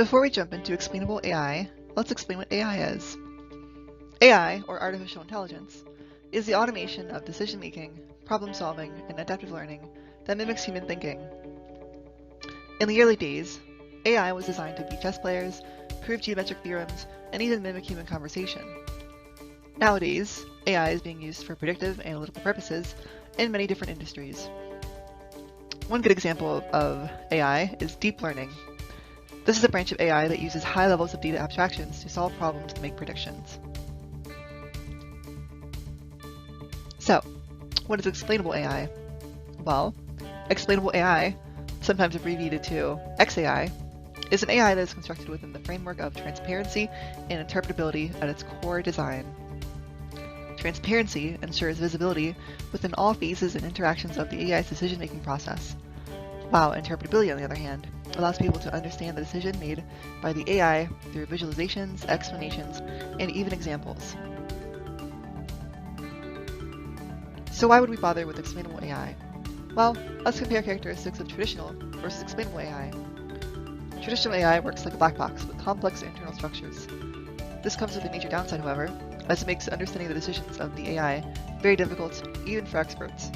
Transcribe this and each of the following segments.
Before we jump into explainable AI, let's explain what AI is. AI, or artificial intelligence, is the automation of decision-making, problem-solving, and adaptive learning that mimics human thinking. In the early days, AI was designed to beat chess players, prove geometric theorems, and even mimic human conversation. Nowadays, AI is being used for predictive analytical purposes in many different industries. One good example of AI is deep learning. This is a branch of AI that uses high levels of data abstractions to solve problems and make predictions. So, what is explainable AI? Well, explainable AI, sometimes abbreviated to XAI, is an AI that is constructed within the framework of transparency and interpretability at its core design. Transparency ensures visibility within all phases and interactions of the AI's decision-making process, while interpretability, on the other hand, allows people to understand the decision made by the AI through visualizations, explanations, and even examples. So why would we bother with explainable AI? Well, let's compare characteristics of traditional versus explainable AI. Traditional AI works like a black box with complex internal structures. This comes with a major downside, however, as it makes understanding the decisions of the AI very difficult, even for experts.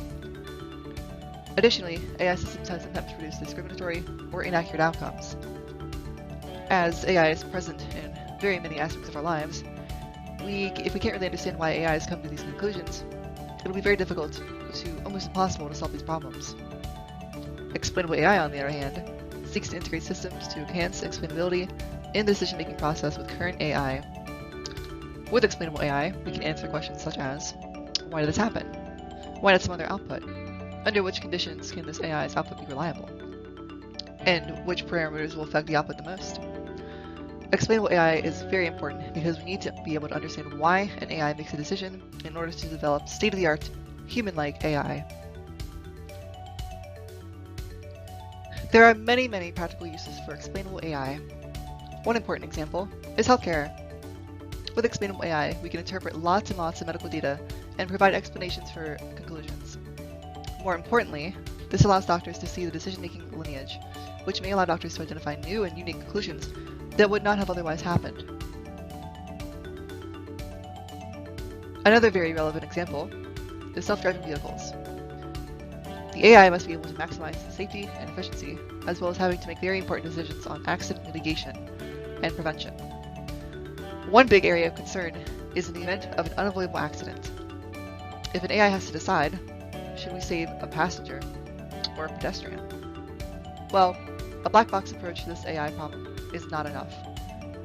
Additionally, AI systems have sometimes produced discriminatory or inaccurate outcomes. As AI is present in very many aspects of our lives, if we can't really understand why AI has come to these conclusions, it'll be very difficult to almost impossible to solve these problems. Explainable AI, on the other hand, seeks to integrate systems to enhance explainability in the decision-making process with current AI. With explainable AI, we can answer questions such as, why did this happen? Why not some other output? Under which conditions can this AI's output be reliable? And which parameters will affect the output the most? Explainable AI is very important because we need to be able to understand why an AI makes a decision in order to develop state-of-the-art, human-like AI. There are many practical uses for explainable AI. One important example is healthcare. With explainable AI, we can interpret lots and lots of medical data and provide explanations for conclusions. More importantly, this allows doctors to see the decision-making lineage, which may allow doctors to identify new and unique conclusions that would not have otherwise happened. Another very relevant example is self-driving vehicles. The AI must be able to maximize safety and efficiency, as well as having to make very important decisions on accident mitigation and prevention. One big area of concern is in the event of an unavoidable accident. If an AI has to decide, should we save a passenger or a pedestrian? Well, a black box approach to this AI problem is not enough.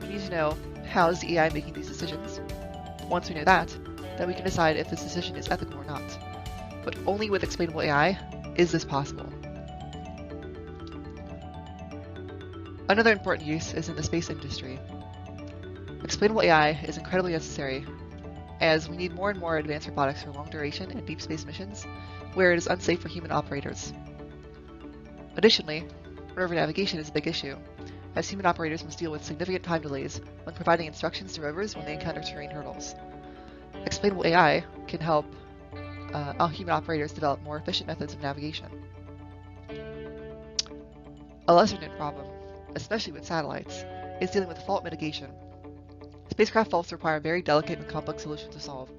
We need to know how is the AI making these decisions. Once we know that, then we can decide if this decision is ethical or not. But only with explainable AI is this possible. Another important use is in the space industry. Explainable AI is incredibly necessary as we need more and more advanced robotics for long duration and deep space missions where it is unsafe for human operators. Additionally, rover navigation is a big issue, as human operators must deal with significant time delays when providing instructions to rovers when they encounter terrain hurdles. Explainable AI can help human operators develop more efficient methods of navigation. A lesser-known problem, especially with satellites, is dealing with fault mitigation. Spacecraft faults require very delicate and complex solutions to solve.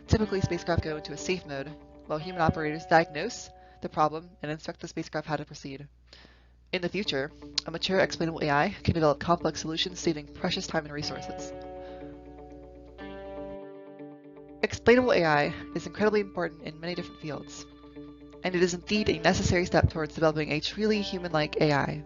Typically, spacecraft go into a safe mode, while human operators diagnose the problem and instruct the spacecraft how to proceed. In the future, a mature explainable AI can develop complex solutions, saving precious time and resources. Explainable AI is incredibly important in many different fields, and it is indeed a necessary step towards developing a truly human-like AI.